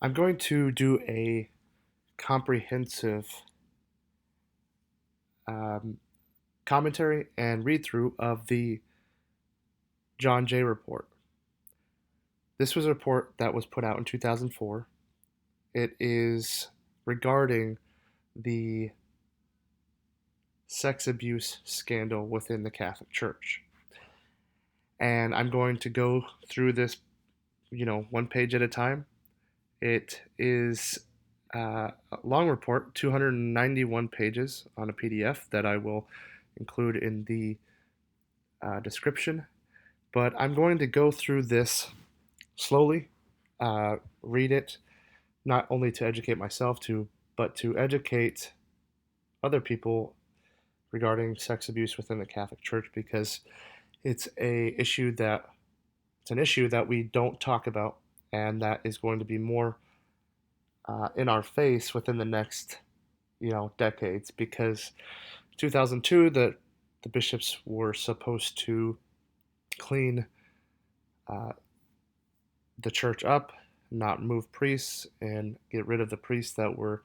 I'm going to do a comprehensive um, commentary and read through of the John Jay report. This was a report that was put out in 2004. It is regarding the sex abuse scandal within the Catholic Church. And I'm going to go through this, one page at a time. It is a long report, 291 pages on a PDF that I will include in the description. But I'm going to go through this slowly, read it, not only to educate myself but to educate other people regarding sex abuse within the Catholic Church because it's a issue that it's an issue that we don't talk about and that is going to be more in our face within the next decades because 2002 the bishops were supposed to clean uh, the church up, not move priests, and get rid of the priests that were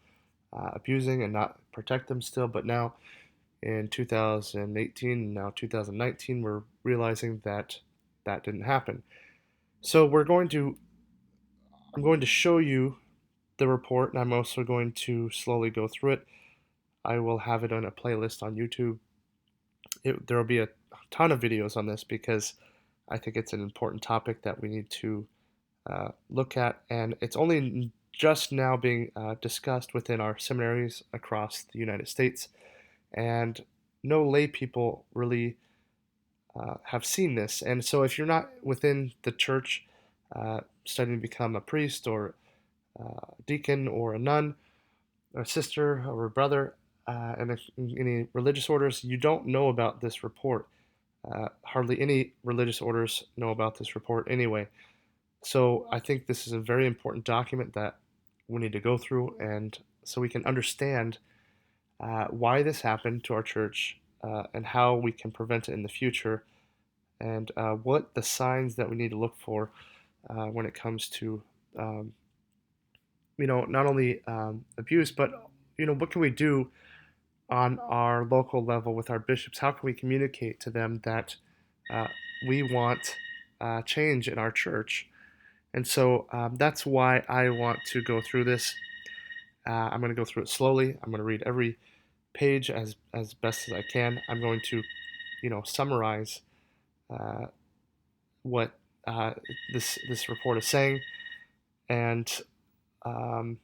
abusing and not protect them still. But now in 2018, now 2019, we're realizing that that didn't happen. So I'm going to show you the report, and I'm also going to slowly go through it. I will have it on a playlist on YouTube. There will be a ton of videos on this because I think it's an important topic that we need to look at, and it's only just now being discussed within our seminaries across the United States, and no lay people really have seen this. And so, if you're not within the church studying to become a priest or a deacon or a nun, or a sister or a brother, and any religious orders, you don't know about this report. Hardly any religious orders know about this report anyway. So I think this is a very important document that we need to go through, and so we can understand why this happened to our church and how we can prevent it in the future, and what the signs that we need to look for when it comes to, um, not only abuse, but what can we do on our local level with our bishops? How can we communicate to them that uh, we want change in our church? And so that's why I want to go through this. I'm going to go through it slowly. I'm going to read every page as best as I can. I'm going to, summarize uh, what this report is saying, and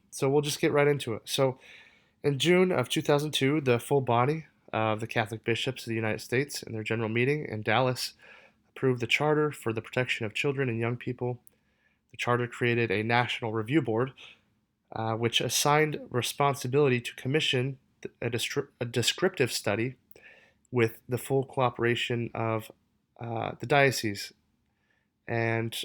so we'll just get right into it. So, in June of 2002, the full body of the Catholic bishops of the United States, in their general meeting in Dallas, approved the Charter for the Protection of Children and Young People. The charter created a national review board, which assigned responsibility to commission a descriptive study with the full cooperation of the diocese and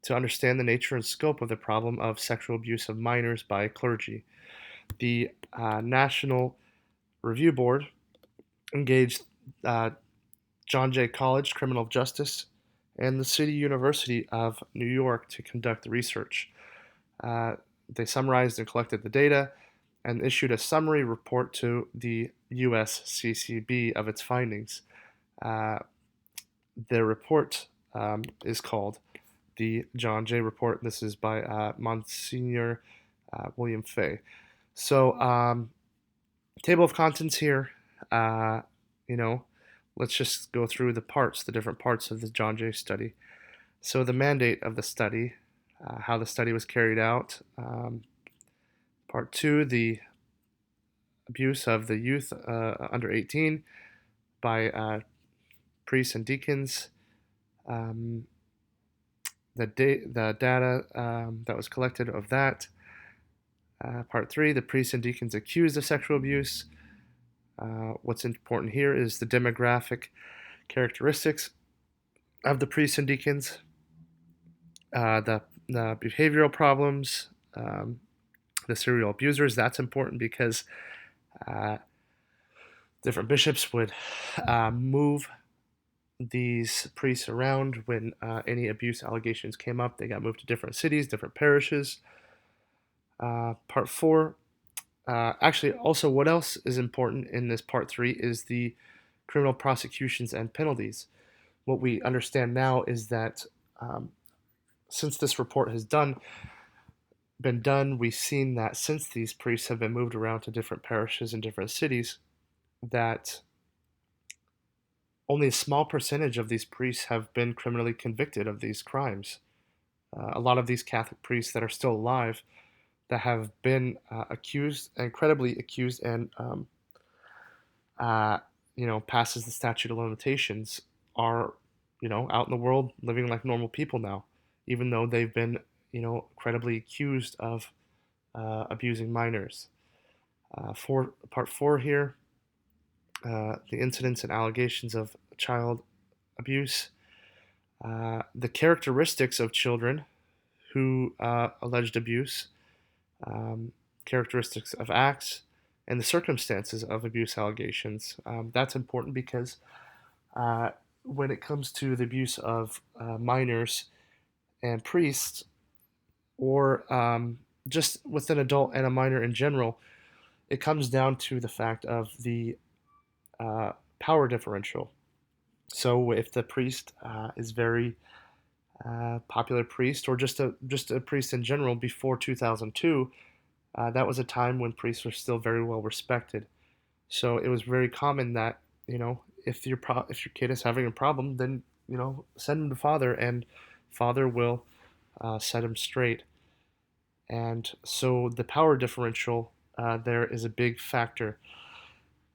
to understand the nature and scope of the problem of sexual abuse of minors by clergy. The National Review Board engaged uh, John Jay College Criminal Justice and the City University of New York to conduct the research. Uh, they summarized and collected the data and issued a summary report to the USCCB of its findings. Uh, the report is called the John Jay Report. This is by Monsignor William Fay. So, table of contents here. Uh, you know, let's just go through the different parts of the John Jay study. So, the mandate of the study, how the study was carried out. Part two, the abuse of the youth under 18 by priests and deacons. Um, the data that was collected of that. Part three, the priests and deacons accused of sexual abuse. What's important here is the demographic characteristics of the priests and deacons, the behavioral problems, the serial abusers. That's important because uh, different bishops would move these priests around when any abuse allegations came up. They got moved to different cities, different parishes. Part four, actually, also, what else is important in this part three is the criminal prosecutions and penalties. What we understand now is that um, since this report has been done, we've seen that since these priests have been moved around to different parishes and different cities, that only a small percentage of these priests have been criminally convicted of these crimes. A lot of these Catholic priests that are still alive that have been accused, incredibly accused, and uh, passes the statute of limitations, are out in the world living like normal people now, even though they've been incredibly accused of abusing minors. For part four here, the incidents and allegations of child abuse, the characteristics of children who alleged abuse, um, characteristics of acts, and the circumstances of abuse allegations. That's important because uh, when it comes to the abuse of minors and priests, or just with an adult and a minor in general, it comes down to the fact of the uh, power differential. So if the priest is very popular priest, or just a priest in general before 2002, that was a time when priests were still very well respected. So it was very common that if your kid is having a problem, then send him to father, and father will set him straight. And so the power differential there is a big factor.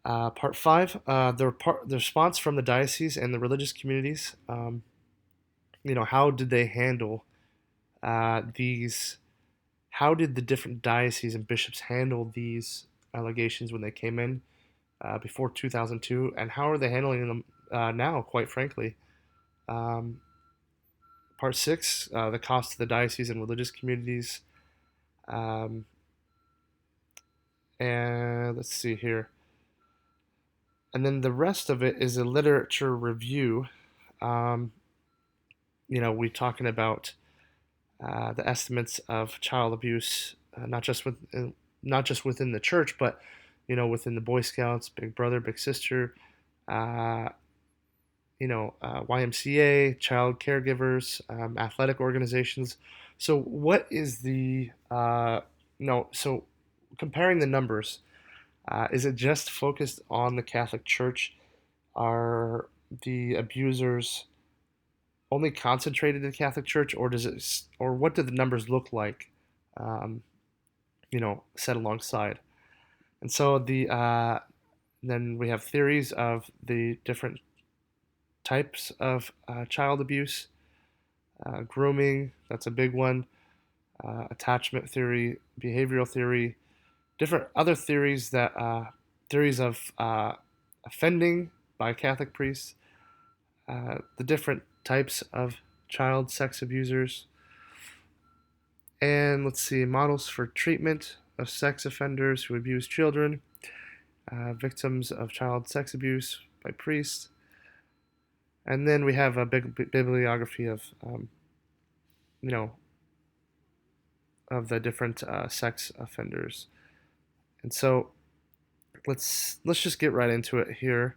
Part five, the response from the diocese and the religious communities. How did they handle these? How did the different dioceses and bishops handle these allegations when they came in before 2002, and how are they handling them now? Quite frankly, um, part six, the cost to the diocese and religious communities, um, and let's see here, and then the rest of it is a literature review. Um, we're talking about the estimates of child abuse, not just within the church, but within the Boy Scouts, Big Brother, Big Sister, uh, YMCA, child caregivers, athletic organizations. So, what is the no? So, comparing the numbers, is it just focused on the Catholic Church? Are the abusers only concentrated in the Catholic Church, or or what do the numbers look like? Um, set alongside, and so then we have theories of the different types of child abuse, grooming, that's a big one, attachment theory, behavioral theory, different other theories theories of offending by Catholic priests, the different types of child sex abusers, and let's see, models for treatment of sex offenders who abuse children, victims of child sex abuse by priests, and then we have a big bibliography of you know of the different sex offenders. And so let's just get right into it here.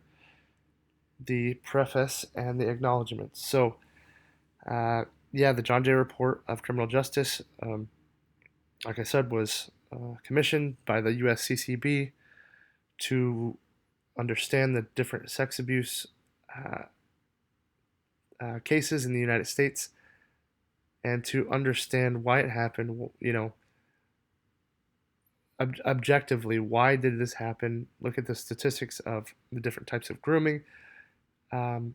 The preface and the acknowledgments. So yeah, the John Jay Report of Criminal Justice, like I said, was commissioned by the USCCB to understand the different sex abuse uh, cases in the United States, and to understand why it happened. Objectively, why did this happen? Look at the statistics of the different types of grooming. Um,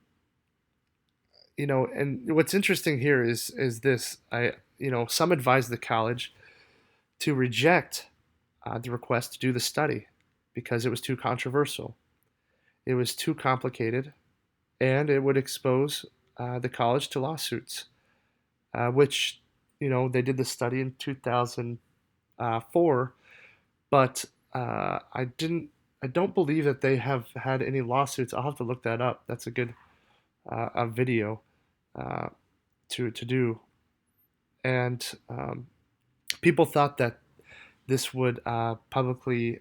and what's interesting here is this. Some advise the college to reject the request to do the study because it was too controversial. It was too complicated, and it would expose the college to lawsuits, which they did the study in 2004, but I don't believe that they have had any lawsuits. I'll have to look that up. That's a good a video uh, to do. And people thought that this would publicly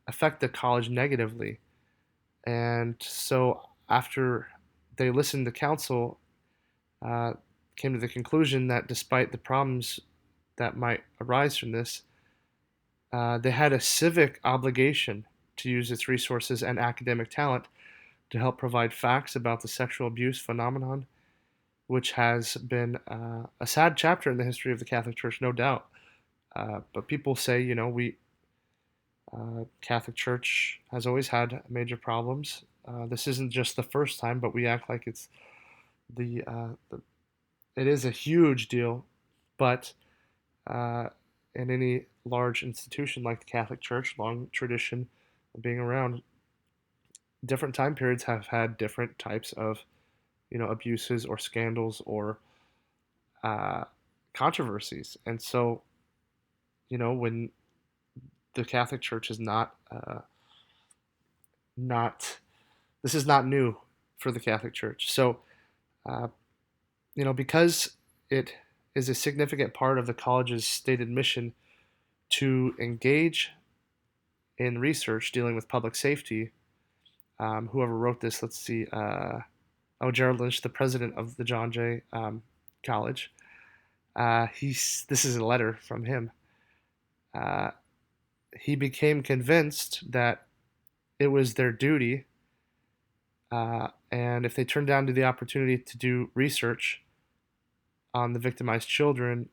affect the college negatively. And so after they listened to counsel, uh, came to the conclusion that despite the problems that might arise from this, they had a civic obligation to use its resources and academic talent to help provide facts about the sexual abuse phenomenon, which has been a sad chapter in the history of the Catholic Church, no doubt. But people say, we Catholic Church has always had major problems. This isn't just the first time, but we act like it's the it is a huge deal. But uh, in any large institution like the Catholic Church, long tradition of being around, different time periods have had different types of abuses or scandals or uh, controversies. And so when the Catholic Church is not this is not new for the Catholic Church. So uh, because it is a significant part of the college's stated mission to engage in research dealing with public safety. Whoever wrote this, let's see, Gerald Lynch, the president of the John Jay College. This is a letter from him. Uh, he became convinced that it was their duty, and if they turned down to the opportunity to do research on the victimized children,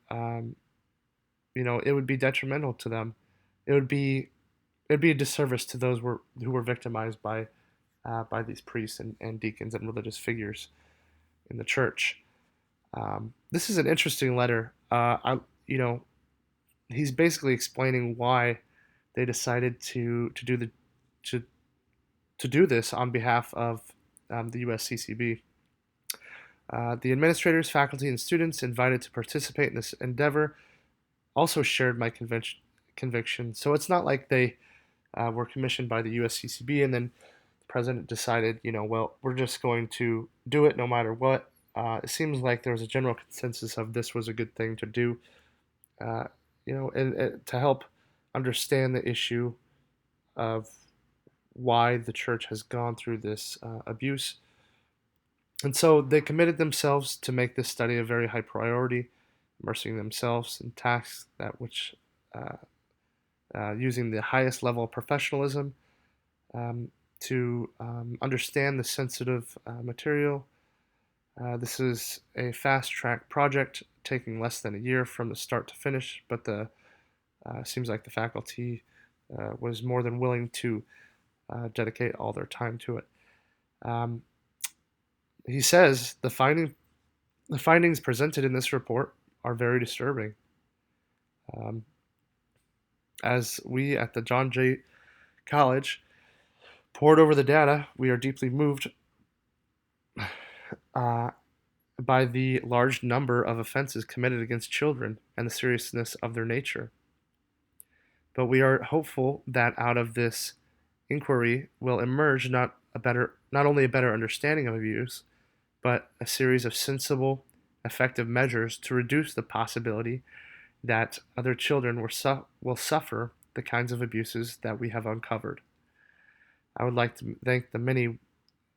it would be detrimental to them. It'd be a disservice to those who were victimized by these priests and deacons and religious figures in the church. This is an interesting letter. He's basically explaining why they decided to to do this on behalf of the USCCB. The administrators, faculty, and students invited to participate in this endeavor also shared my conviction. So it's not like they were commissioned by the USCCB and then the president decided, well, we're just going to do it no matter what. It seems like there was a general consensus of this was a good thing to do, uh, and to help understand the issue of why the church has gone through this abuse. And so they committed themselves to make this study a very high priority, immersing themselves in tasks that which uh, using the highest level of professionalism to understand the sensitive material. This is a fast track project taking less than a year from the start to finish, but the seems like the faculty was more than willing to dedicate all their time to it. Um, he says the findings presented in this report are very disturbing. Um, as we at the John Jay College pored over the data, we are deeply moved uh, by the large number of offenses committed against children and the seriousness of their nature. But we are hopeful that out of this inquiry will emerge not only a better understanding of abuse, but a series of sensible, effective measures to reduce the possibility that other children will suffer the kinds of abuses that we have uncovered. I would like to thank the many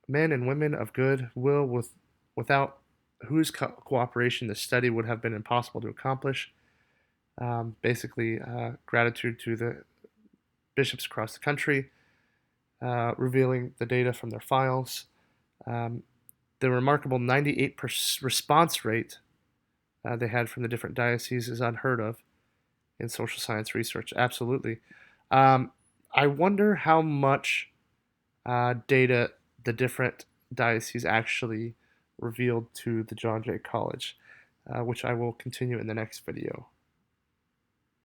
men and women of good will without whose cooperation this study would have been impossible to accomplish. Basically, gratitude to the bishops across the country, revealing the data from their files. The remarkable 98% response rate they had from the different dioceses is unheard of in social science research. Absolutely. I wonder how much data the different dioceses actually revealed to the John Jay College, which I will continue in the next video.